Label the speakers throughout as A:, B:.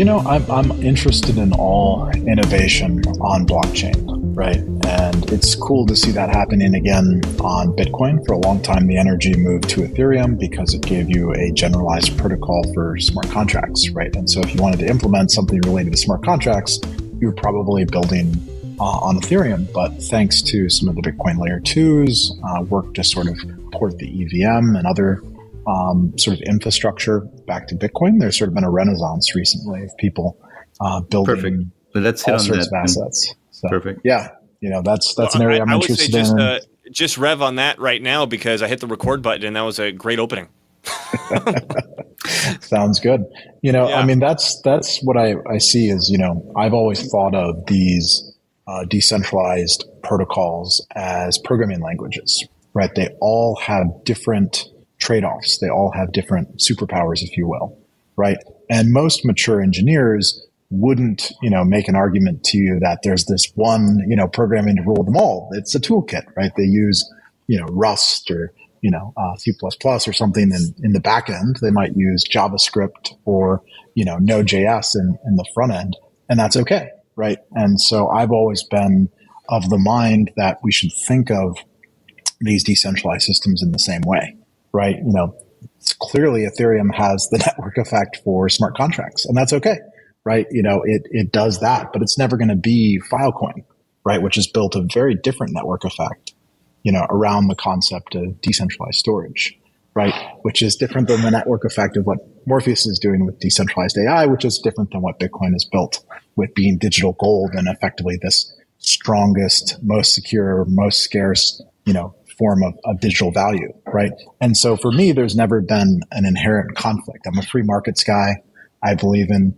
A: I'm interested in all innovation on blockchain, right? And it's cool to see that happening again on Bitcoin. For a long time, the energy moved to Ethereum because it gave you a generalized protocol for smart contracts, right? And so if you wanted to implement something related to smart contracts, you were probably building on Ethereum. But thanks to some of the Bitcoin layer 2s, work to sort of port the EVM and other sort of infrastructure back to Bitcoin, there's sort of been a renaissance recently of people building
B: Perfect. But let's hit
A: all
B: on
A: sorts
B: that.
A: of assets. So,
B: Perfect.
A: Yeah, that's an area I'm interested in.
C: Just rev on that right now because I hit the record button and that was a great opening.
A: Sounds good. I mean, that's what I see is, I've always thought of these decentralized protocols as programming languages, right? They all have different trade-offs. They all have different superpowers, if you will, right? And most mature engineers wouldn't, make an argument to you that there's this one, programming to rule them all. It's a toolkit, right? They use, Rust or, C++ or something in the back end. They might use JavaScript or, Node.js in the front end, and that's okay, right? And so I've always been of the mind that we should think of these decentralized systems in the same way. Right. Clearly Ethereum has the network effect for smart contracts, and that's okay. Right. It does that, but it's never going to be Filecoin, right? Which has built a very different network effect, around the concept of decentralized storage, right? Which is different than the network effect of what Morpheus is doing with decentralized AI, which is different than what Bitcoin has built with being digital gold and effectively this strongest, most secure, most scarce, form of digital value, right? And so for me, there's never been an inherent conflict. I'm a free markets guy. I believe in,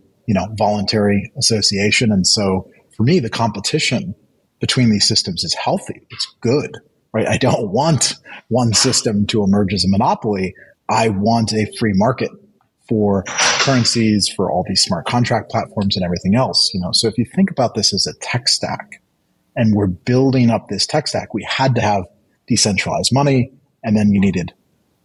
A: voluntary association. And so for me, the competition between these systems is healthy. It's good, right? I don't want one system to emerge as a monopoly. I want a free market for currencies, for all these smart contract platforms and everything else, So if you think about this as a tech stack and we're building up this tech stack, we had to have decentralized money, and then you needed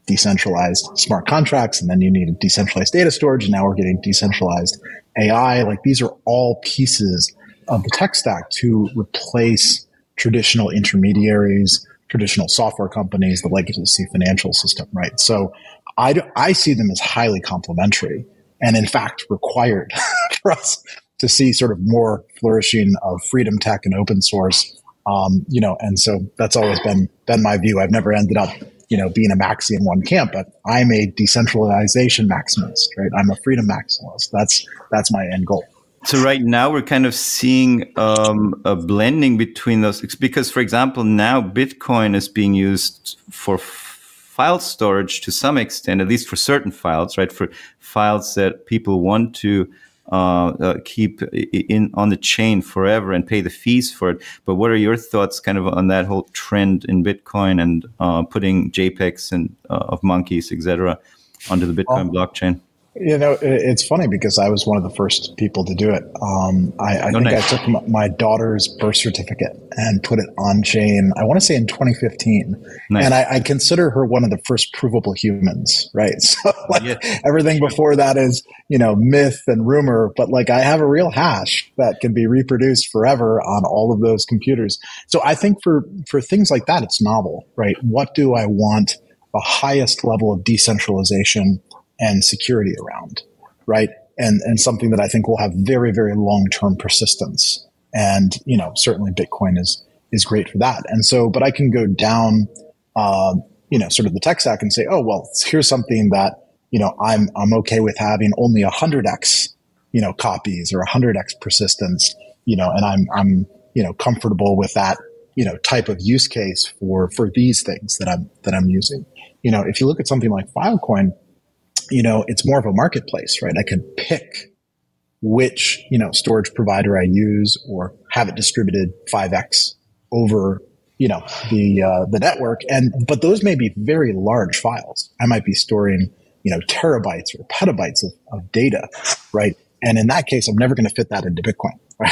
A: decentralized smart contracts, and then you needed decentralized data storage, and now we're getting decentralized AI. Like, these are all pieces of the tech stack to replace traditional intermediaries, traditional software companies, the legacy financial system, right? So I see them as highly complementary and in fact required for us to see sort of more flourishing of freedom tech and open source. And so that's always been my view. I've never ended up, being a maxi in one camp, but I'm a decentralization maximalist, right? I'm a freedom maximalist. That's my end goal.
B: So right now we're kind of seeing a blending between those, because, for example, now Bitcoin is being used for file storage to some extent, at least for certain files, right? For files that people want to keep on the chain forever and pay the fees for it. But what are your thoughts kind of on that whole trend in Bitcoin and putting JPEGs and of monkeys, etc., onto the Bitcoin blockchain?
A: It's funny because I was one of the first people to do it. I think I took my daughter's birth certificate and put it on chain, I want to say in 2015. Nice. And I consider her one of the first provable humans, right? So everything before that is, myth and rumor, but I have a real hash that can be reproduced forever on all of those computers. So I think for things like that, it's novel, right? What do I want the highest level of decentralization and security around, right? And something that I think will have very, very long-term persistence. And, certainly Bitcoin is great for that. And so, but I can go down, sort of the tech stack and say, oh, well, here's something that, I'm okay with having only 100x, copies or 100x persistence, and I'm comfortable with that, type of use case for these things that I'm using. If you look at something like Filecoin, it's more of a marketplace, right? I can pick which, storage provider I use or have it distributed 5x over, the network. But those may be very large files. I might be storing, terabytes or petabytes of data, right? And in that case, I'm never going to fit that into Bitcoin, right?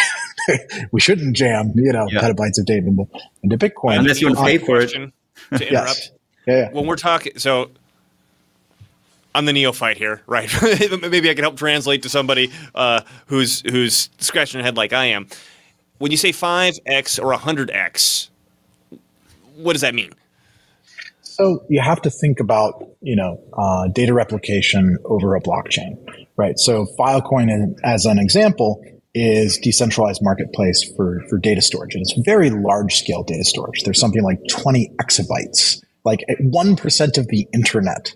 A: We shouldn't jam, petabytes of data into Bitcoin.
B: Unless you want to pay for it.
C: To interrupt.
A: Yes. Yeah.
C: When we're talking, so I'm the neophyte here, right? Maybe I can help translate to somebody who's scratching their head like I am. When you say 5x or 100x, what does that mean?
A: So you have to think about, data replication over a blockchain, right? So Filecoin, as an example, is decentralized marketplace for data storage. And it's very large scale data storage. There's something like 20 exabytes, like 1% of the internet,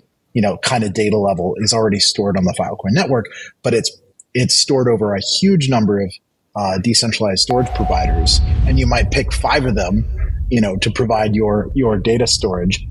A: kind of data level is already stored on the Filecoin network, but it's stored over a huge number of decentralized storage providers. And you might pick 5 of them, to provide your data storage.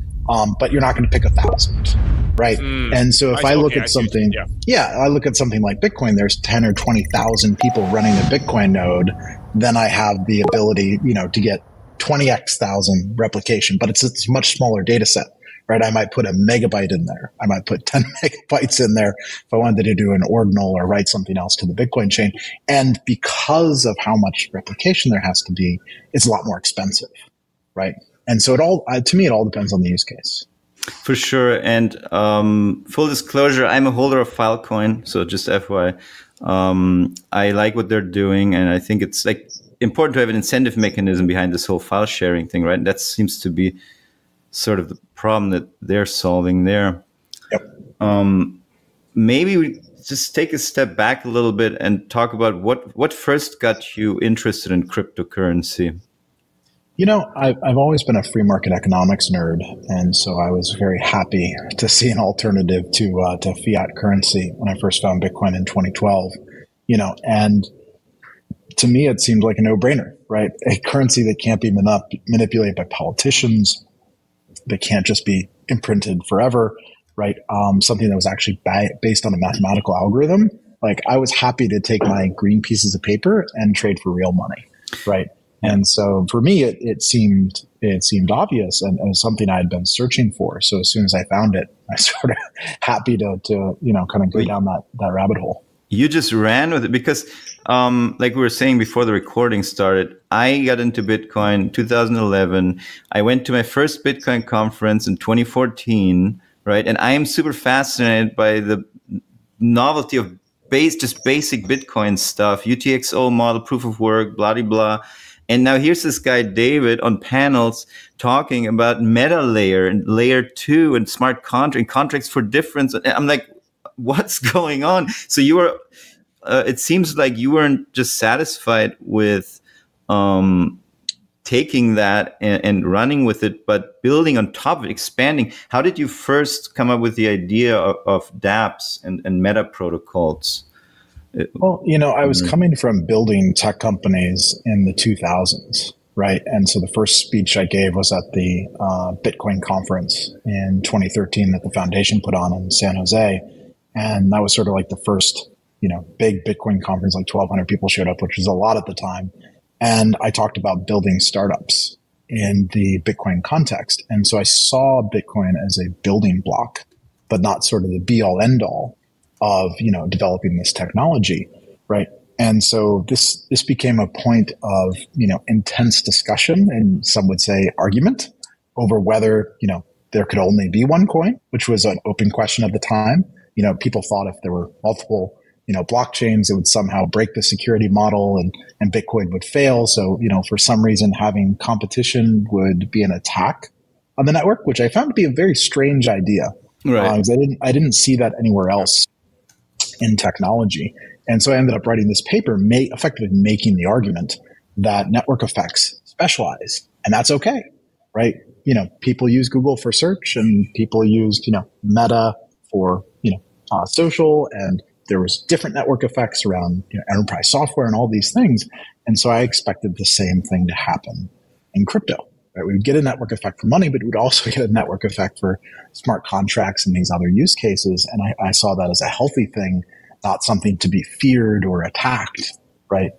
A: But you're not going to pick 1,000, right? And so if I look at something, I look at something like Bitcoin, there's 10 or 20,000 people running a Bitcoin node, then I have the ability, to get 20x thousand replication, but it's a much smaller data set, right? I might put a megabyte in there. I might put 10 megabytes in there if I wanted to do an ordinal or write something else to the Bitcoin chain. And because of how much replication there has to be, it's a lot more expensive, right? And so to me, it all depends on the use case.
B: For sure. And full disclosure, I'm a holder of Filecoin. So just FYI, I like what they're doing. And I think it's important to have an incentive mechanism behind this whole file sharing thing, right? That seems to be sort of the problem that they're solving there.
A: Yep.
B: Maybe we just take a step back a little bit and talk about what first got you interested in cryptocurrency.
A: I've always been a free market economics nerd, and so I was very happy to see an alternative to fiat currency when I first found Bitcoin in 2012. And to me, it seemed like a no-brainer, right? A currency that can't be manipulated by politicians, that can't just be imprinted forever, right? Something that was actually based on a mathematical algorithm. Like, I was happy to take my green pieces of paper and trade for real money, right? And so for me, it seemed obvious and something I had been searching for. So as soon as I found it, I was sort of happy to kind of go down that rabbit hole.
B: You just ran with it because, like we were saying before the recording started, I got into Bitcoin 2011. I went to my first Bitcoin conference in 2014, right? And I am super fascinated by the novelty of just basic Bitcoin stuff, UTXO model, proof of work, blah, blah, blah. And now here's this guy, David, on panels talking about meta layer and layer 2 and smart contracts for difference. And I'm like, what's going on? So you were, it seems like you weren't just satisfied with taking that and running with it, but building on top of it, expanding. How did you first come up with the idea of Dapps and meta protocols?
A: Well, I was coming from building tech companies in the 2000s, right? And so the first speech I gave was at the Bitcoin conference in 2013 that the foundation put on in San Jose. And that was sort of like the first, big Bitcoin conference, like 1,200 people showed up, which was a lot at the time. And I talked about building startups in the Bitcoin context. And so I saw Bitcoin as a building block, but not sort of the be all end all of, developing this technology, right? And so this became a point of, intense discussion, and some would say argument, over whether, there could only be one coin, which was an open question at the time. People thought if there were multiple, blockchains, it would somehow break the security model and Bitcoin would fail. So, for some reason, having competition would be an attack on the network, which I found to be a very strange idea.
B: Right.
A: I didn't see that anywhere else in technology. And so I ended up writing this paper, effectively making the argument that network effects specialize, and that's okay, right? People use Google for search, and people used, Meta for, social, and there was different network effects around enterprise software and all these things. And so I expected the same thing to happen in crypto. Right? We would get a network effect for money, but we would also get a network effect for smart contracts and these other use cases. And I saw that as a healthy thing, not something to be feared or attacked, right?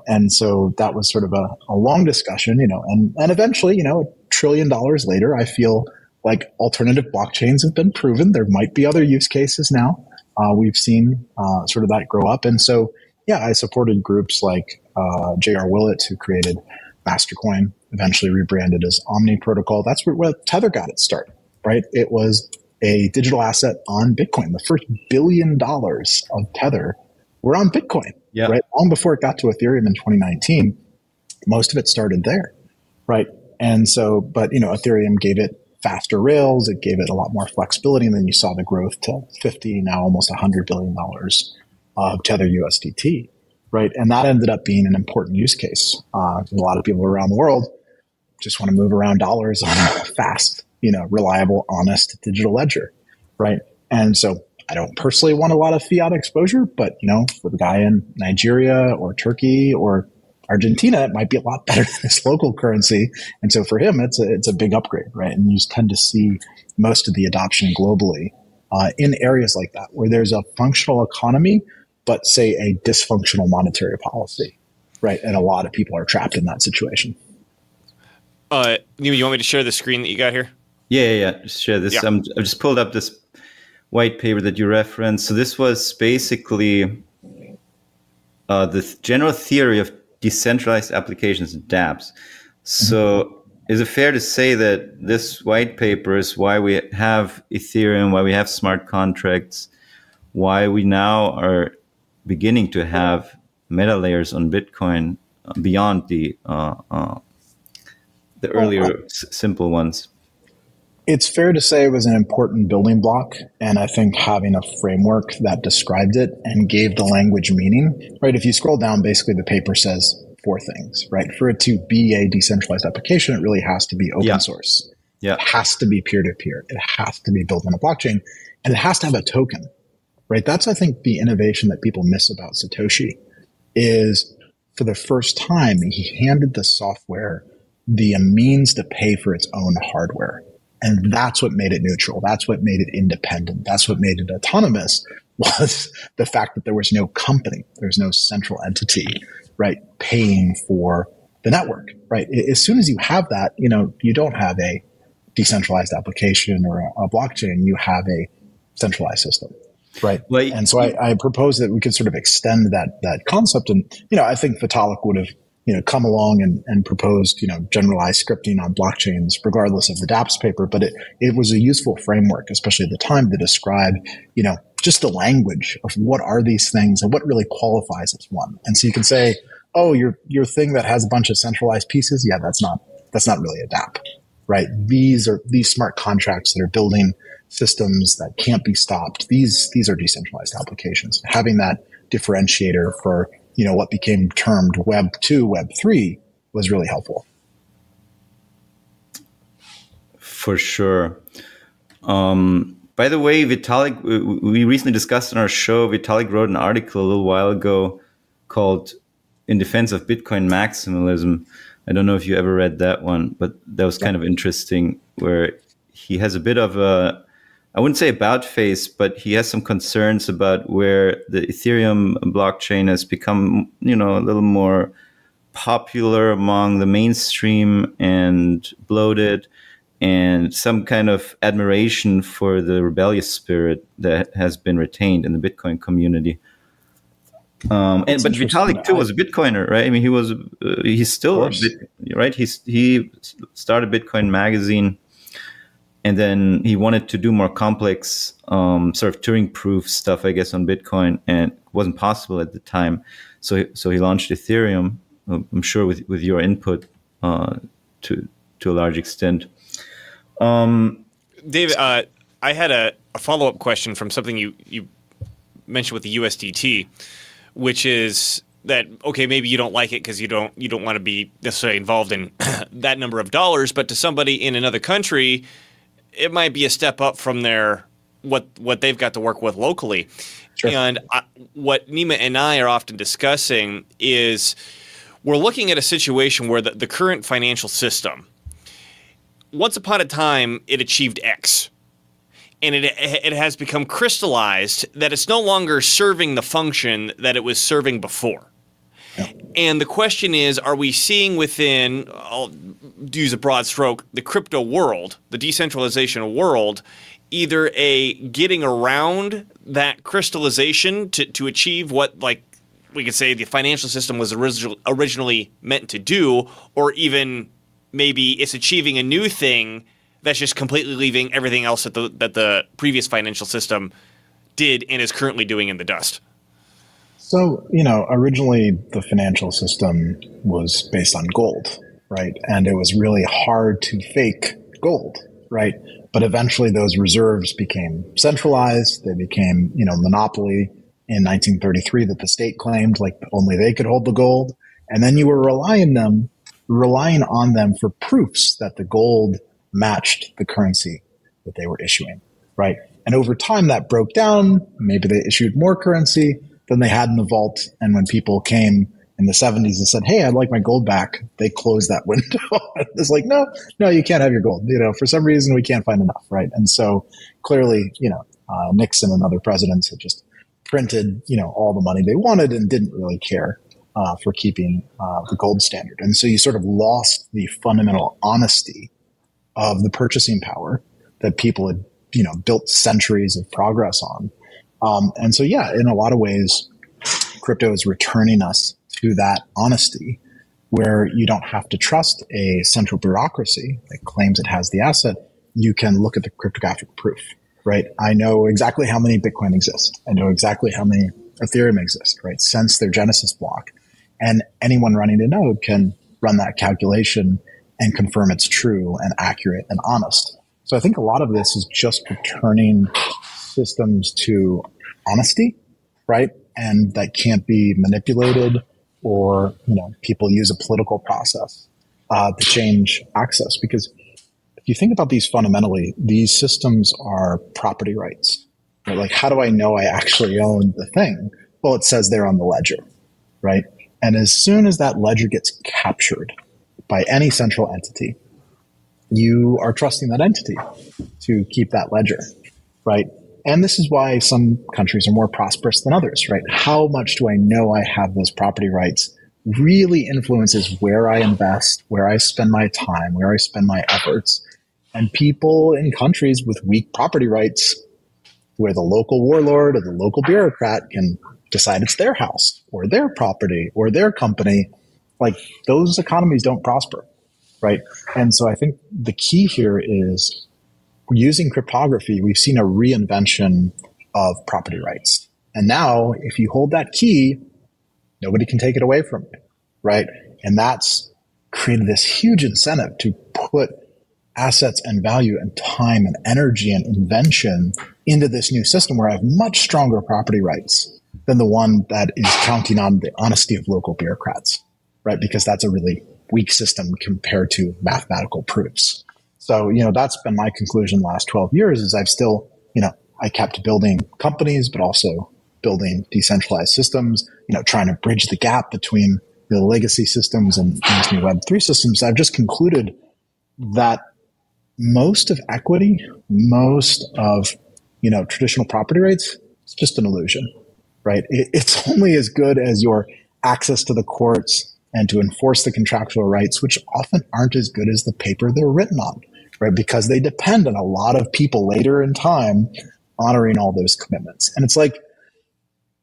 A: And so that was sort of a long discussion, and eventually, $1 trillion later, I feel like alternative blockchains have been proven. There might be other use cases now. We've seen sort of that grow up. And so, I supported groups like J.R. Willett, who created Mastercoin, eventually rebranded as Omni protocol. That's where Tether got its start, right? It was a digital asset on Bitcoin. The first $1 billion of Tether were on Bitcoin, right? Long before it got to Ethereum in 2019, most of it started there, right? And so, but, Ethereum gave it faster rails. It gave it a lot more flexibility. And then you saw the growth to 50, now almost $100 billion of Tether USDT, right? And that ended up being an important use case. A lot of people around the world just want to move around dollars on a fast, reliable, honest digital ledger, right? And so I don't personally want a lot of fiat exposure, but, for the guy in Nigeria or Turkey or Argentina, it might be a lot better than this local currency. And so for him, it's a big upgrade, right? And you tend to see most of the adoption globally in areas like that, where there's a functional economy, but say a dysfunctional monetary policy, right? And a lot of people are trapped in that situation.
C: Nima, you want me to share the screen that you got here?
B: Yeah. Just share this.
C: Yeah.
B: I just pulled up this white paper that you referenced. So this was basically the general theory of decentralized applications, Dapps. So is it fair to say that this white paper is why we have Ethereum, why we have smart contracts, why we now are beginning to have meta layers on Bitcoin beyond the earlier simple ones?
A: It's fair to say it was an important building block, and I think having a framework that described it and gave the language meaning, right? If you scroll down, basically the paper says 4 things, right? For it to be a decentralized application, it really has to be open source. It has to be peer-to-peer. It has to be built on a blockchain, and it has to have a token, right? That's, I think, the innovation that people miss about Satoshi is for the first time, he handed the software the means to pay for its own hardware. And that's what made it neutral. That's what made it independent. That's what made it autonomous, was the fact that there was no company. There's no central entity, right, paying for the network, right? As soon as you have that, you don't have a decentralized application or a blockchain. You have a centralized system, right? And so I propose that we could sort of extend that concept. And, I think Vitalik would have come along and proposed, generalized scripting on blockchains, regardless of the Dapps paper. But it was a useful framework, especially at the time, to describe, just the language of what are these things and what really qualifies as one. And so you can say, oh, your thing that has a bunch of centralized pieces. Yeah, that's not really a Dapp, right? These smart contracts that are building systems that can't be stopped. These are decentralized applications. Having that differentiator for what became termed Web 2, Web 3 was really helpful.
B: For sure. By the way, Vitalik, we recently discussed on our show, Vitalik wrote an article a little while ago called In Defense of Bitcoin Maximalism. I don't know if you ever read that one, but that was kind of interesting, where he has a bit of I wouldn't say about face, but he has some concerns about where the Ethereum blockchain has become, a little more popular among the mainstream and bloated, and some kind of admiration for the rebellious spirit that has been retained in the Bitcoin community. But Vitalik too was a Bitcoiner, right? I mean, he's still right. He started Bitcoin magazine. And then he wanted to do more complex, sort of Turing-proof stuff, I guess, on Bitcoin, and it wasn't possible at the time. So he launched Ethereum. I'm sure with your input to a large extent.
C: David, I had a follow-up question from something you mentioned with the USDT, which is that, okay, maybe you don't like it because you don't want to be necessarily involved in that number of dollars, but to somebody in another country, it might be a step up from what they've got to work with locally. Sure. And what Nima and I are often discussing is we're looking at a situation where the current financial system, once upon a time, it achieved X. And it has become crystallized that it's no longer serving the function that it was serving before. Yeah. And the question is, are we seeing within, I'll use a broad stroke, the crypto world, the decentralization world, either a getting around that crystallization to achieve what, like, we could say the financial system was originally meant to do, or even maybe it's achieving a new thing that's just completely leaving everything else that the previous financial system did and is currently doing in the dust?
A: So, originally the financial system was based on gold, right? And it was really hard to fake gold, right? But eventually those reserves became centralized. They became, monopoly in 1933 that the state claimed like only they could hold the gold. And then you were relying on them for proofs that the gold matched the currency that they were issuing, right? And over time that broke down. Maybe they issued more currency than they had in the vault. And when people came in the 70s and said, hey, I'd like my gold back, they closed that window. It's like, no, you can't have your gold. For some reason we can't find enough, right? And so clearly, Nixon and other presidents had just printed, all the money they wanted and didn't really care for keeping the gold standard. And so you sort of lost the fundamental honesty of the purchasing power that people had, built centuries of progress on. And so, yeah, in a lot of ways, crypto is returning us to that honesty where you don't have to trust a central bureaucracy that claims it has the asset. You can look at the cryptographic proof, right? I know exactly how many Bitcoin exist. I know exactly how many Ethereum exist, right? Since their Genesis block. And anyone running a node can run that calculation and confirm it's true and accurate and honest. So I think a lot of this is just returning systems to honesty, right? And that can't be manipulated or, people use a political process to change access. Because if you think about these fundamentally, these systems are property rights. Right? Like, how do I know I actually own the thing? Well, it says there on the ledger, right? And as soon as that ledger gets captured by any central entity, you are trusting that entity to keep that ledger, right? And this is why some countries are more prosperous than others, right? How much do I know I have those property rights really influences where I invest, where I spend my time, where I spend my efforts. And people in countries with weak property rights, where the local warlord or the local bureaucrat can decide it's their house or their property or their company, like those economies don't prosper, right? And so I think the key here is using cryptography, we've seen a reinvention of property rights. And now if you hold that key, nobody can take it away from you, right? And that's created this huge incentive to put assets and value and time and energy and invention into this new system where I have much stronger property rights than the one that is counting on the honesty of local bureaucrats, right? Because that's a really weak system compared to mathematical proofs. So, that's been my conclusion the last 12 years is I've still, I kept building companies, but also building decentralized systems, trying to bridge the gap between the legacy systems and these new Web3 systems. I've just concluded that most of equity, most of, traditional property rights, it's just an illusion, right? It's only as good as your access to the courts and to enforce the contractual rights, which often aren't as good as the paper they're written on, right? Because they depend on a lot of people later in time honoring all those commitments. And it's like,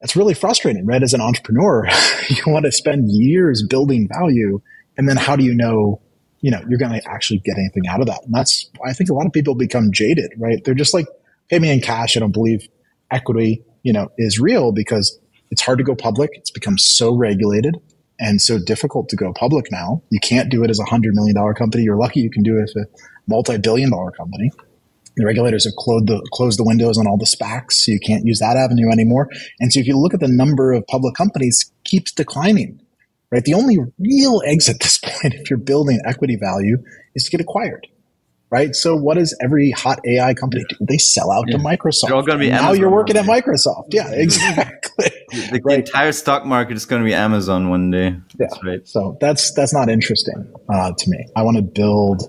A: it's really frustrating, right? As an entrepreneur, you want to spend years building value. And then how do you know, you're going to actually get anything out of that? And that's why I think a lot of people become jaded, right? They're just like, pay me in cash. I don't believe equity, is real because it's hard to go public. It's become so regulated and so difficult to go public now. You can't do it as a $100 million company. You're lucky you can do it as a multi-billion-dollar company. The regulators have closed the windows on all the SPACs, so you can't use that avenue anymore. And so if you look at the number of public companies, keeps declining, right? The only real exit at this point, if you're building equity value, is to get acquired, right? So what does every hot AI company do? They sell out to Microsoft.
B: They're all going to be Amazon.
A: Now you're working at Microsoft. Yeah, exactly.
B: The entire stock market is going to be Amazon one day.
A: That's right. So that's not interesting to me. I want to build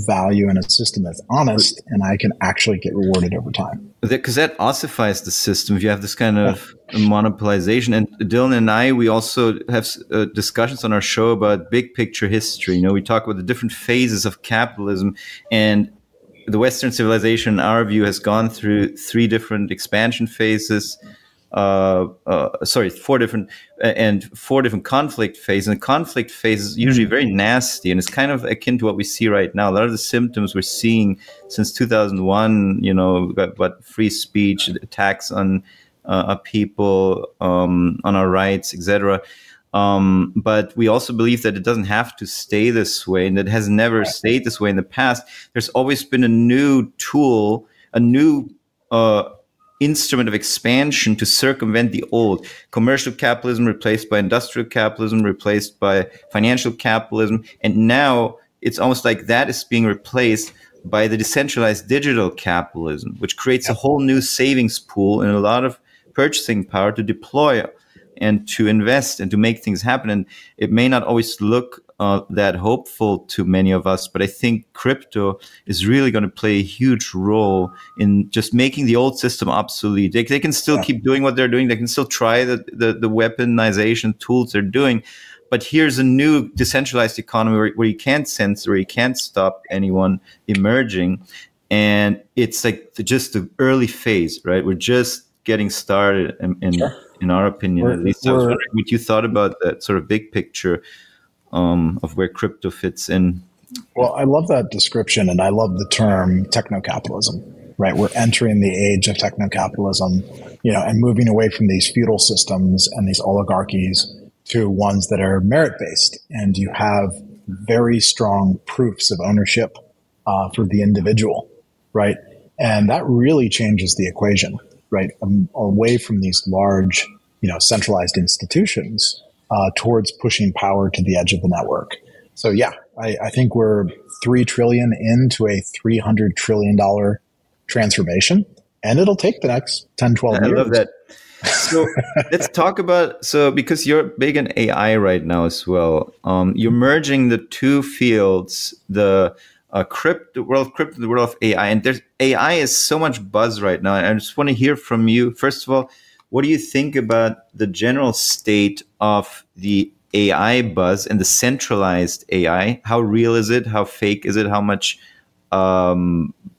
A: value in a system that's honest and I can actually get rewarded over time.
B: Because that ossifies the system. If you have this kind of monopolization, and Dylan and I, we also have discussions on our show about big picture history. We talk about the different phases of capitalism, and the Western civilization, in our view, has gone through 3 different expansion phases. four different conflict phases. And the conflict phase is usually very nasty, and it's kind of akin to what we see right now. A lot of the symptoms we're seeing since 2001, got free speech, attacks on people, on our rights, etc. But we also believe that it doesn't have to stay this way, and it has never stayed this way in the past. There's always been a new tool, a new instrument of expansion to circumvent the old. Commercial capitalism replaced by industrial capitalism, replaced by financial capitalism. And now it's almost like that is being replaced by the decentralized digital capitalism, which creates a whole new savings pool and a lot of purchasing power to deploy and to invest and to make things happen. And it may not always look that hopeful to many of us, but I think crypto is really going to play a huge role in just making the old system obsolete. They can still keep doing what they're doing. They can still try the weaponization tools they're doing. But here's a new decentralized economy where you can't censor, where you can't stop anyone emerging. And it's like just the early phase, right? We're just getting started in our opinion, at least. I was wondering what you thought about that sort of big picture of where crypto fits in.
A: Well, I love that description, and I love the term techno-capitalism, right? We're entering the age of techno-capitalism, and moving away from these feudal systems and these oligarchies to ones that are merit-based. And you have very strong proofs of ownership for the individual, right? And that really changes the equation, right? Away from these large, centralized institutions towards pushing power to the edge of the network. So yeah, I think we're $3 trillion into a $300 trillion transformation, and it'll take the next 10, 12 years.
B: I love that. So let's talk about, because you're big in AI right now as well, you're merging the two fields, the world of crypto, the world of AI. And AI is so much buzz right now. And I just want to hear from you. First of all, what do you think about the general state of the AI buzz and the centralized AI? How real is it? How fake is it? How much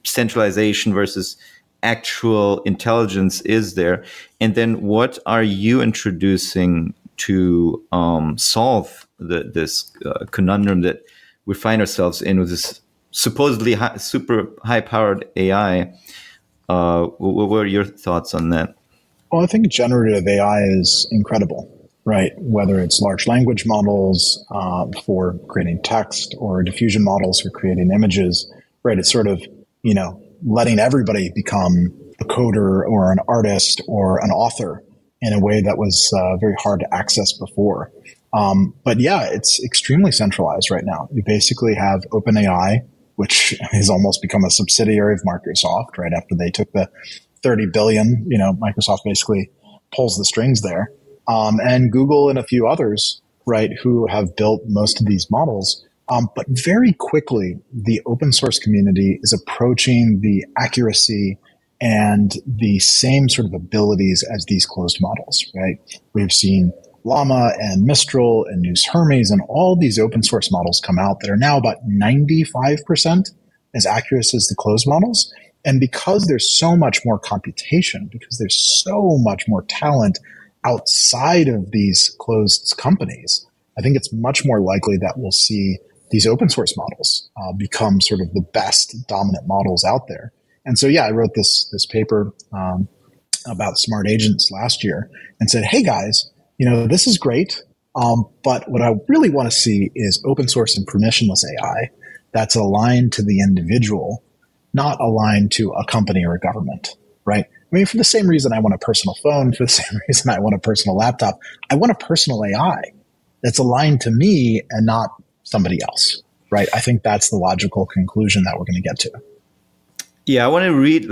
B: centralization versus actual intelligence is there? And then what are you introducing to solve this conundrum that we find ourselves in with this supposedly super high-powered AI? What are your thoughts on that?
A: Well, I think generative AI is incredible, right? Whether it's large language models for creating text or diffusion models for creating images, right? It's sort of, letting everybody become a coder or an artist or an author in a way that was very hard to access before. But yeah, it's extremely centralized right now. You basically have OpenAI, which has almost become a subsidiary of Microsoft, right? After they took the 30 billion, Microsoft basically pulls the strings there. And Google and a few others, right, who have built most of these models. But very quickly, the open source community is approaching the accuracy and the same sort of abilities as these closed models, right? We've seen Llama and Mistral and News Hermes and all these open source models come out that are now about 95% as accurate as the closed models. And because there's so much more computation, because there's so much more talent outside of these closed companies, I think it's much more likely that we'll see these open source models become sort of the best dominant models out there. And so, yeah, I wrote this paper about smart agents last year and said, hey, guys, this is great. But what I really want to see is open source and permissionless AI that's aligned to the individual, not aligned to a company or a government, right? I mean, for the same reason I want a personal phone, for the same reason I want a personal laptop, I want a personal AI that's aligned to me and not somebody else, right? I think that's the logical conclusion that we're going to get to.
B: Yeah, I want to read,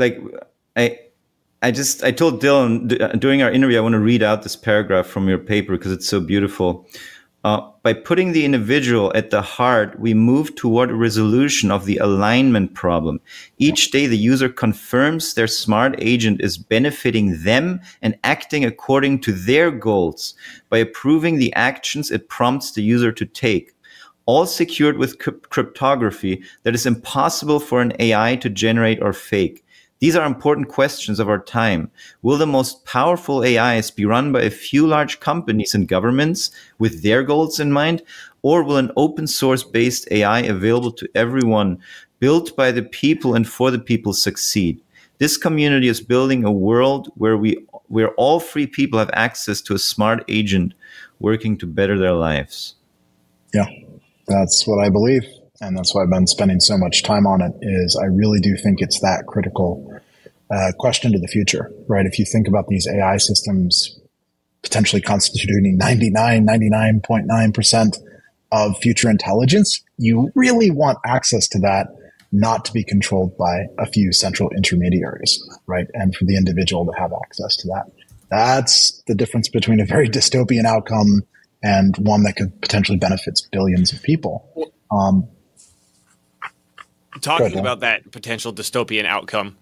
B: I told Dylan during our interview, I want to read out this paragraph from your paper because it's so beautiful. By putting the individual at the heart, we move toward a resolution of the alignment problem. Each day, the user confirms their smart agent is benefiting them and acting according to their goals by approving the actions it prompts the user to take, all secured with cryptography that is impossible for an AI to generate or fake. These are important questions of our time. Will the most powerful AIs be run by a few large companies and governments with their goals in mind? Or will an open source based AI available to everyone, built by the people and for the people, succeed? This community is building a world where all free people have access to a smart agent working to better their lives.
A: Yeah, that's what I believe. And that's why I've been spending so much time on it, is I really do think it's that critical question to the future, right? If you think about these AI systems potentially constituting 99.9% of future intelligence, you really want access to that not to be controlled by a few central intermediaries, right? And for the individual to have access to that. That's the difference between a very dystopian outcome and one that could potentially benefit billions of people.
C: Talking about that potential dystopian outcome,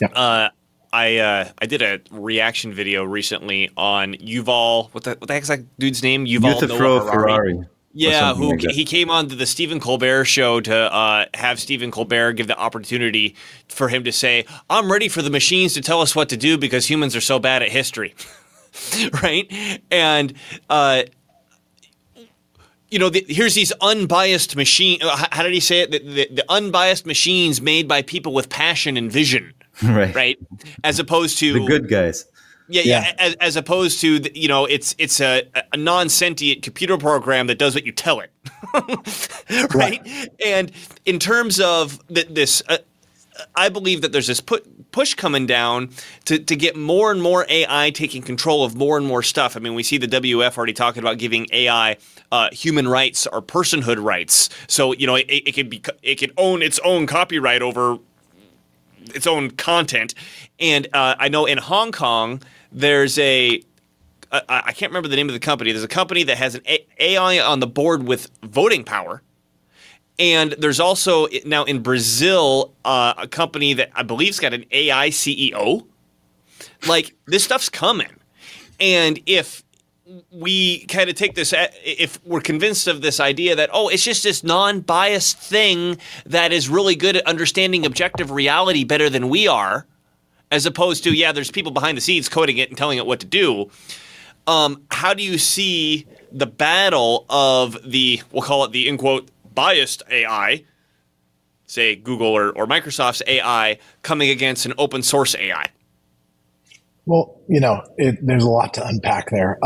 A: yeah.
C: I did a reaction video recently on Yuval. What the heck's that dude's name? Yuval Noah Harari. Yeah, he came on to the Stephen Colbert show to have Stephen Colbert give the opportunity for him to say, "I'm ready for the machines to tell us what to do because humans are so bad at history," right? And here's these unbiased machine. How did he say it? The unbiased machines made by people with passion and vision, right? As opposed to
B: the good guys.
C: Yeah. As opposed to it's a non-sentient computer program that does what you tell it, right? And in terms of this, I believe that there's this push coming down to get more and more AI taking control of more and more stuff. I mean, we see the WF already talking about giving AI human rights or personhood rights. So it could own its own copyright over its own content. And I know in Hong Kong there's I can't remember the name of the company. There's a company that has an AI on the board with voting power. And there's also now in Brazil a company that I believe's got an AI CEO. Like, this stuff's coming. And if we kind of take this, if we're convinced of this idea that, it's just this non-biased thing that is really good at understanding objective reality better than we are, as opposed to, there's people behind the scenes coding it and telling it what to do. How do you see the battle of we'll call it the, in quote, biased AI, say Google or Microsoft's AI, coming against an open source AI?
A: Well, there's a lot to unpack there.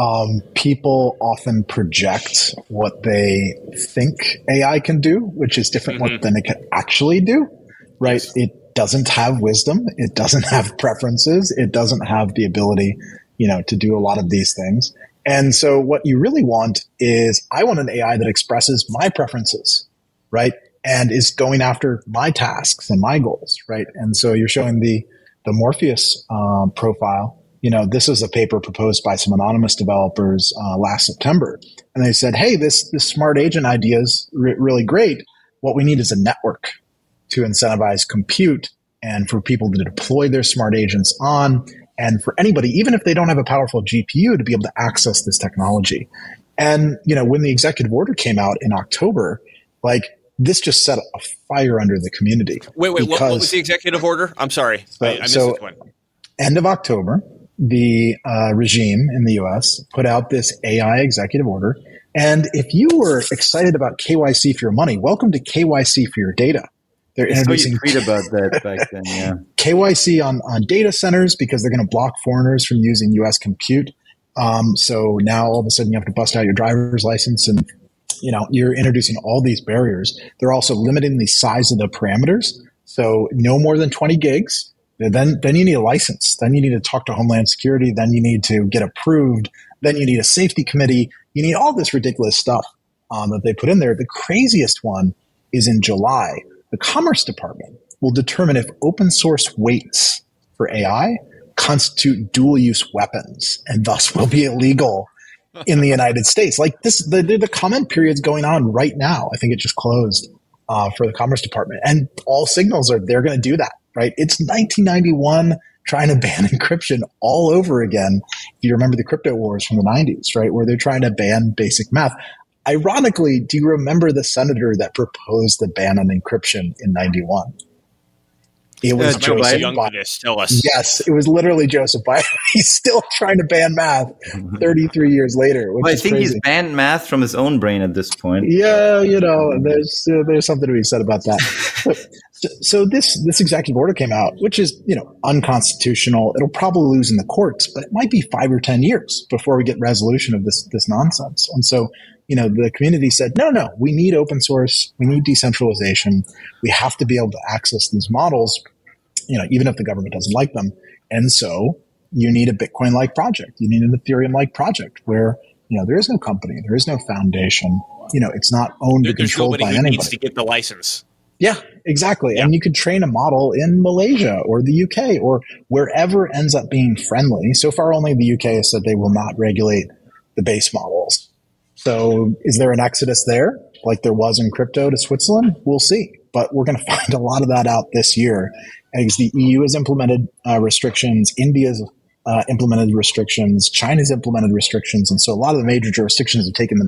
A: People often project what they think AI can do, which is different than it can actually do, right? Yes. It doesn't have wisdom. It doesn't have preferences. It doesn't have the ability, to do a lot of these things. And so what you really want is, I want an AI that expresses my preferences, right? And is going after my tasks and my goals, right? And so you're showing the Morpheus profile. This is a paper proposed by some anonymous developers last September. And they said, hey, this smart agent idea is really great. What we need is a network to incentivize compute and for people to deploy their smart agents on, and for anybody, even if they don't have a powerful GPU, to be able to access this technology. And, when the executive order came out in October, this just set a fire under the community.
C: Wait, what was the executive order? I'm sorry. I missed this one.
A: End of October, the regime in the US put out this AI executive order. And if you were excited about KYC for your money, welcome to KYC for your data. They're introducing
B: you tweet about that back then, yeah.
A: KYC on data centers, because they're going to block foreigners from using US compute. So now all of a sudden you have to bust out your driver's license, and you're introducing all these barriers. They're also limiting the size of the parameters. So no more than 20 gigs. Then you need a license. Then you need to talk to Homeland Security. Then you need to get approved. Then you need a safety committee. You need all this ridiculous stuff that they put in there. The craziest one is in July. The Commerce Department will determine if open source weights for AI constitute dual use weapons and thus will be illegal in the United States. Like this, the comment period's going on right now. I think it just closed for the Commerce Department, and all signals are they're going to do that, right? It's 1991 trying to ban encryption all over again. If you remember the crypto wars from the 90s, right, where they're trying to ban basic math. Ironically, do you remember the senator that proposed the ban on encryption in 91? It was
C: Joe
A: Joseph
C: young
A: Biden.
C: for this. Tell us.
A: Yes, it was literally Joseph Biden. He's still trying to ban math 33 years later. Which
B: Well, I
A: is
B: think
A: crazy.
B: he's banned math from his own brain at this point.
A: Yeah, there's something to be said about that. So this executive order came out, which is unconstitutional. It'll probably lose in the courts, but it might be 5 or 10 years before we get resolution of this nonsense. And so the community said, no, we need open source, we need decentralization, we have to be able to access these models, even if the government doesn't like them. And so you need a Bitcoin-like project, you need an Ethereum-like project where there is no company, there is no foundation, it's not owned or controlled by anybody.
C: Needs to get the license.
A: Yeah, exactly. Yeah. And you could train a model in Malaysia or the UK or wherever ends up being friendly. So far, only the UK has said they will not regulate the base models. So is there an exodus there like there was in crypto to Switzerland? We'll see. But we're going to find a lot of that out this year as the EU has implemented restrictions, India's implemented restrictions, China's implemented restrictions. And so a lot of the major jurisdictions have taken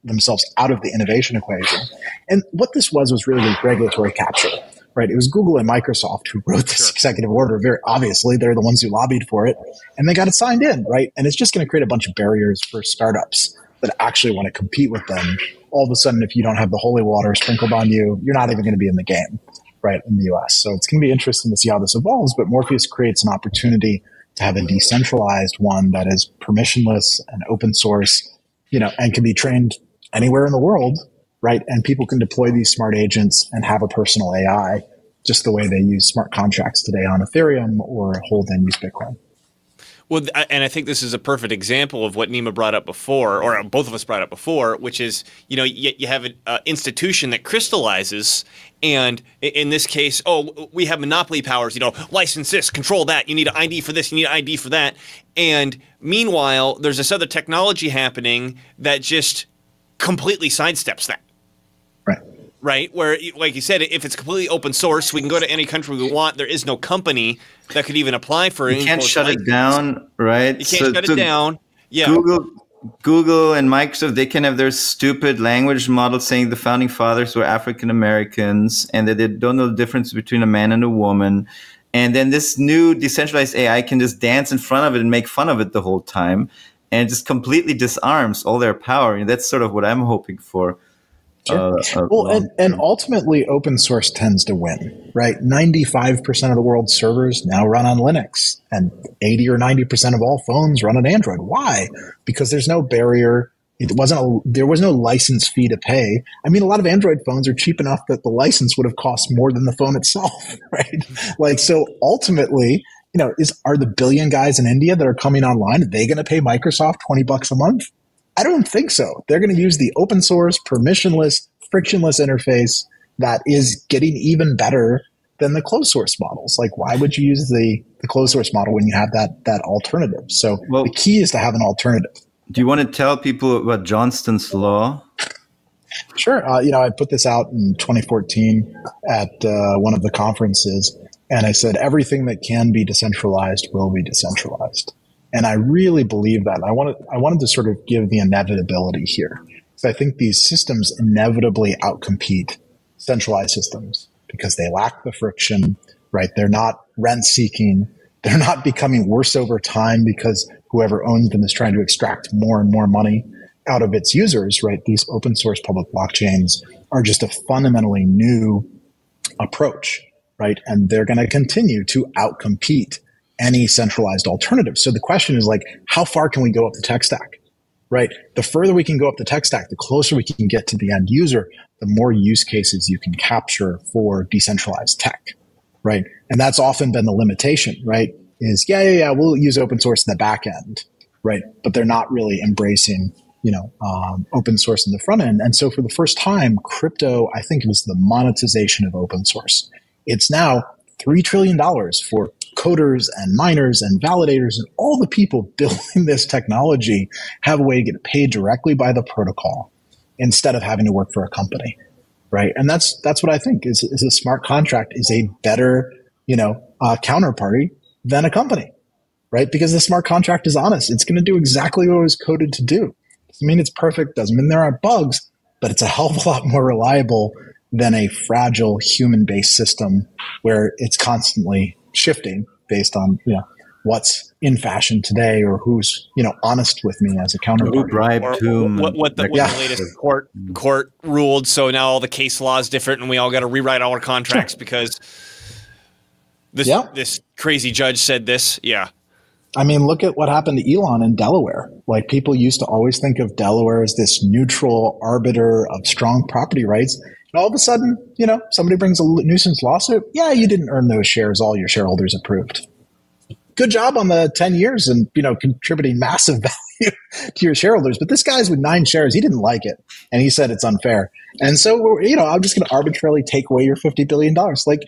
A: themselves out of the innovation equation. And what this was really regulatory capture, right? It was Google and Microsoft who wrote this executive order. Very obviously, they're the ones who lobbied for it, and they got it signed in, right? And it's just going to create a bunch of barriers for startups that actually want to compete with them. All of a sudden, if you don't have the holy water sprinkled on you, you're not even going to be in the game, right, in the US. So it's going to be interesting to see how this evolves, but Morpheus creates an opportunity to have a decentralized one that is permissionless and open source, and can be trained anywhere in the world, right? And people can deploy these smart agents and have a personal AI just the way they use smart contracts today on Ethereum or hold and use Bitcoin.
C: Well, and I think this is a perfect example of what Nima brought up before, or both of us brought up before, which is, you have an institution that crystallizes, and in this case, we have monopoly powers, license this, control that, you need an ID for this, you need an ID for that. And meanwhile, there's this other technology happening that just completely sidesteps that. Right? Where, like you said, if it's completely open source, we can go to any country we want. There is no company that could even apply for it.
B: You can't shut it down, right?
C: You can't shut it down. Yeah.
B: Google and Microsoft, they can have their stupid language model saying the founding fathers were African Americans and that they don't know the difference between a man and a woman. And then this new decentralized AI can just dance in front of it and make fun of it the whole time. And it just completely disarms all their power. And that's sort of what I'm hoping for.
A: Sure. And ultimately, open source tends to win, right? 95% of the world's servers now run on Linux, and 80 or 90% of all phones run on Android. Why? Because there's no barrier. There was no license fee to pay. I mean, a lot of Android phones are cheap enough that the license would have cost more than the phone itself, right? So ultimately, are the billion guys in India that are coming online, are they going to pay Microsoft $20 a month? I don't think so. They're going to use the open source, permissionless, frictionless interface that is getting even better than the closed source models. Like, why would you use the closed source model when you have that alternative? So the key is to have an alternative.
B: Do you want to tell people about Johnston's Law?
A: Sure. I put this out in 2014 at one of the conferences, and I said, everything that can be decentralized will be decentralized. And I really believe that. I wanted to sort of give the inevitability here. So I think these systems inevitably outcompete centralized systems because they lack the friction, right? They're not rent-seeking. They're not becoming worse over time because whoever owns them is trying to extract more and more money out of its users, right? These open source public blockchains are just a fundamentally new approach, right? And they're going to continue to outcompete any centralized alternative. So the question is how far can we go up the tech stack, right? The further we can go up the tech stack, the closer we can get to the end user, the more use cases you can capture for decentralized tech, right? And that's often been the limitation, right? Is we'll use open source in the back end, right? But they're not really embracing, open source in the front end. And so for the first time, crypto, I think it was the monetization of open source. It's now $3 trillion for coders and miners and validators and all the people building this technology have a way to get paid directly by the protocol instead of having to work for a company, right? And that's what I think is a smart contract is a better, counterparty than a company, right? Because the smart contract is honest. It's going to do exactly what it was coded to do. Doesn't mean it's perfect. Doesn't mean there aren't bugs, but it's a hell of a lot more reliable than a fragile human-based system where it's constantly shifting based on, what's in fashion today or who's, honest with me as a counterpart.
C: What the latest court ruled. So now all the case law is different and we all got to rewrite all our contracts because this crazy judge said this. Yeah.
A: I mean, look at what happened to Elon in Delaware. Like, people used to always think of Delaware as this neutral arbiter of strong property rights. And all of a sudden, somebody brings a nuisance lawsuit. Yeah, you didn't earn those shares. All your shareholders approved. Good job on the 10 years and, contributing massive value to your shareholders. But this guy's with 9 shares. He didn't like it. And he said it's unfair. And so, I'm just going to arbitrarily take away your $50 billion. Like,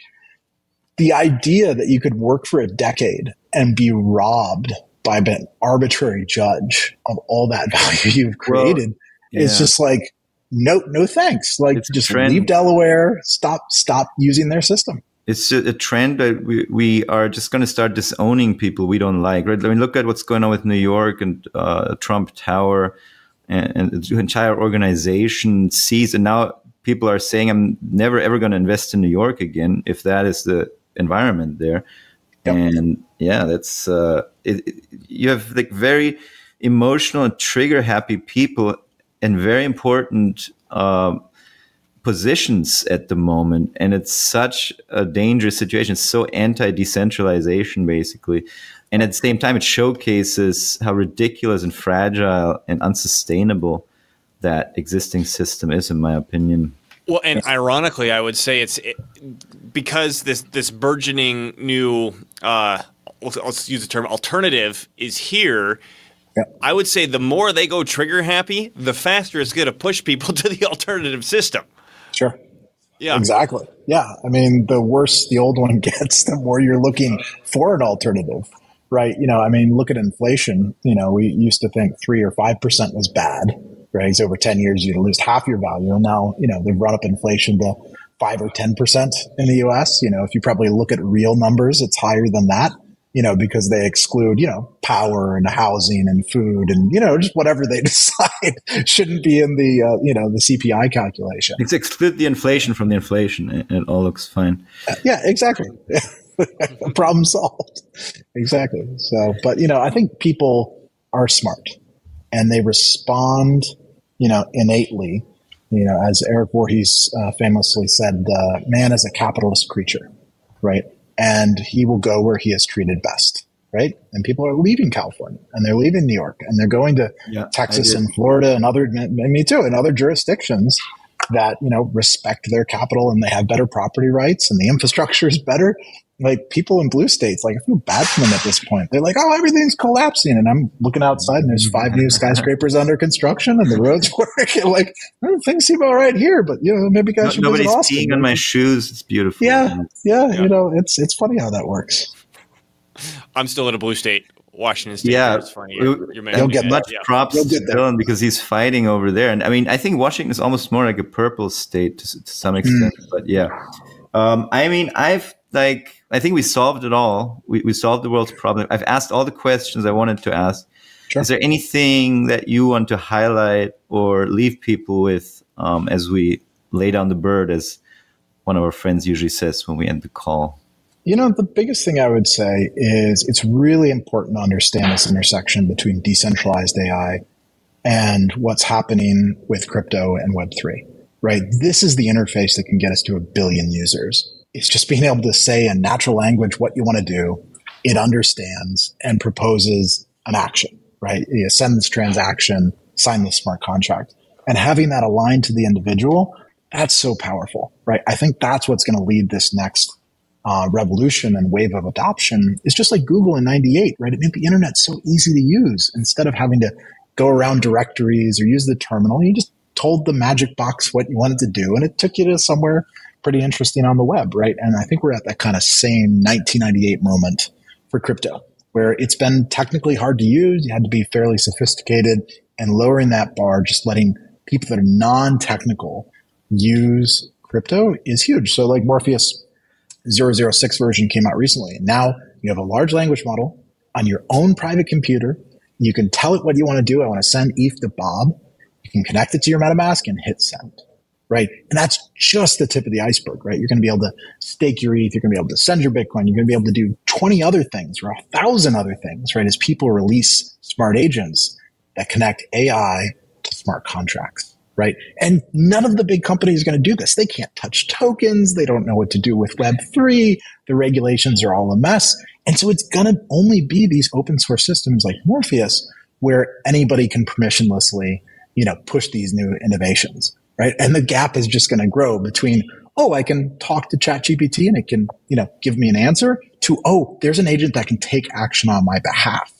A: the idea that you could work for a decade and be robbed by an arbitrary judge of all that value you've created is just like, no thanks. Like, just leave Delaware, stop using their system.
B: It's a trend that we are just going to start disowning people we don't like, right? I mean, look at what's going on with New York and Trump Tower and the entire organization sees, and now people are saying, I'm never, ever going to invest in New York again if that is the environment there. Yep. And that's you have like very emotional and trigger happy people and very important positions at the moment, and it's such a dangerous situation. It's so anti-decentralization, basically, and at the same time, it showcases how ridiculous and fragile and unsustainable that existing system is, in my opinion.
C: Well, and ironically, I would say because this burgeoning new, let's use the term alternative is here. Yeah. I would say the more they go trigger happy, the faster it's going to push people to the alternative system.
A: Sure. Yeah. Exactly. Yeah. I mean, the worse the old one gets, the more you're looking for an alternative, right? Look at inflation. We used to think 3 or 5% was bad, right? So over 10 years, you'd lose half your value. And now, they've brought up inflation to 5 or 10% in the US. If you probably look at real numbers, it's higher than that. Because they exclude, power and housing and food and, just whatever they decide shouldn't be in the, the CPI calculation.
B: It's exclude the inflation from the inflation and it all looks fine.
A: Yeah, exactly. Problem solved. Exactly. So, but, I think people are smart and they respond, innately, as Eric Voorhees famously said, man is a capitalist creature, right? And he will go where he is treated best, right? And people are leaving California and they're leaving New York and they're going to Texas and Florida and me too, and other jurisdictions that, respect their capital and they have better property rights and the infrastructure is better. Like, people in blue states, like, I feel bad for them at this point. They're like, oh, everything's collapsing. And I'm looking outside and there's 5 new skyscrapers under construction and the roads working. Like, things seem all right here, but, maybe guys should visit Austin.
B: Nobody's peeing on my shoes. It's beautiful.
A: Yeah. It's funny how that works.
C: I'm still in a blue state, Washington State.
B: Yeah.
C: It's funny.
B: He'll get much props to Dylan because he's fighting over there. And I think Washington is almost more like a purple state to some extent. But yeah. I think we solved it all. We solved the world's problem. I've asked all the questions I wanted to ask. Sure. Is there anything that you want to highlight or leave people with as we lay down the bird, as one of our friends usually says when we end the call?
A: The biggest thing I would say is it's really important to understand this intersection between decentralized AI and what's happening with crypto and Web3, right? This is the interface that can get us to 1 billion users. It's just being able to say in natural language what you want to do. It understands and proposes an action, right? You send this transaction, sign this smart contract. And having that aligned to the individual, that's so powerful, right? I think that's what's going to lead this next revolution and wave of adoption. It's just like Google in 98, right? It made the internet so easy to use. Instead of having to go around directories or use the terminal, you just told the magic box what you wanted to do, and it took you to somewhere pretty interesting on the web, right? And I think we're at that kind of same 1998 moment for crypto, where it's been technically hard to use. You had to be fairly sophisticated, and lowering that bar, just letting people that are non-technical use crypto is huge. So like Morpheus 006 version came out recently. And now you have a large language model on your own private computer. You can tell it what you want to do. I want to send ETH to Bob. You can connect it to your MetaMask and hit send. right? And that's just the tip of the iceberg, right? You're going to be able to stake your ETH. You're going to be able to send your Bitcoin. You're going to be able to do 20 other things or 1,000 other things, right? As people release smart agents that connect AI to smart contracts, right? And none of the big companies are going to do this. They can't touch tokens. They don't know what to do with Web3. The regulations are all a mess. And so it's going to only be these open source systems like Morpheus where anybody can permissionlessly, push these new innovations, right? And the gap is just going to grow between, oh, I can talk to ChatGPT and it can, give me an answer, to, oh, there's an agent that can take action on my behalf.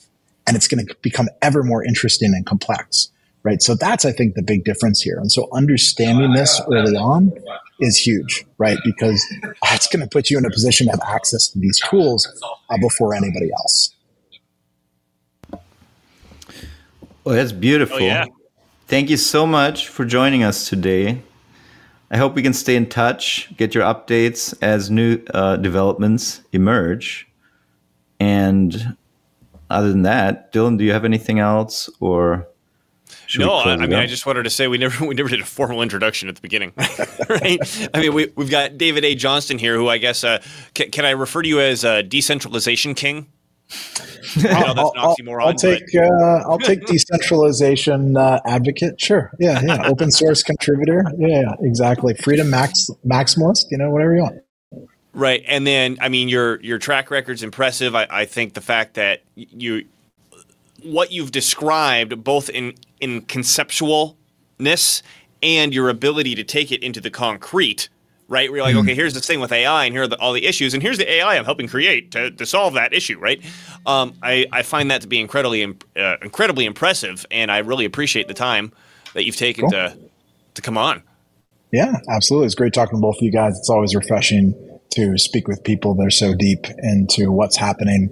A: And it's going to become ever more interesting and complex, right? So that's, I think, the big difference here. And so understanding this early on is huge, right? Because it's going to put you in a position to have access to these tools before anybody else.
B: Well, that's beautiful. Oh, yeah. Thank you so much for joining us today. I hope we can stay in touch, get your updates as new developments emerge. And other than that, Dylan, do you have anything else, or
C: no? I just wanted to say we never did a formal introduction at the beginning, right? I mean, we've got David A. Johnston here, who I guess can I refer to you as Decentralization King?
A: I'll take decentralization advocate. Sure, yeah. Open source contributor. Yeah, exactly. Freedom maximalist. Whatever you want.
C: Right. And then, I mean, your track record's impressive. I think the fact that what you've described, both in conceptualness and your ability to take it into the concrete, right? Where you're like, okay, here's this thing with AI, and here are all the issues, and here's the AI I'm helping create to solve that issue, right? I find that to be incredibly impressive, and I really appreciate the time that you've taken to come on.
A: Yeah, absolutely. It's great talking to both of you guys. It's always refreshing to speak with people that are so deep into what's happening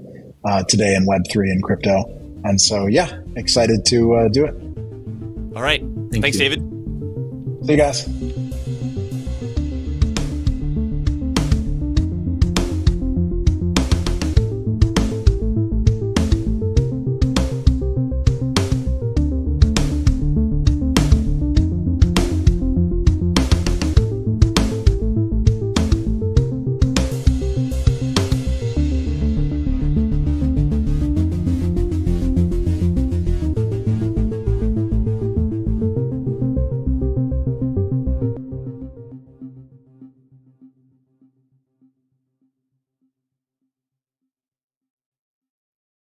A: today in Web3 and crypto. And so, excited to do it.
C: All right. Thanks, David.
A: See you guys.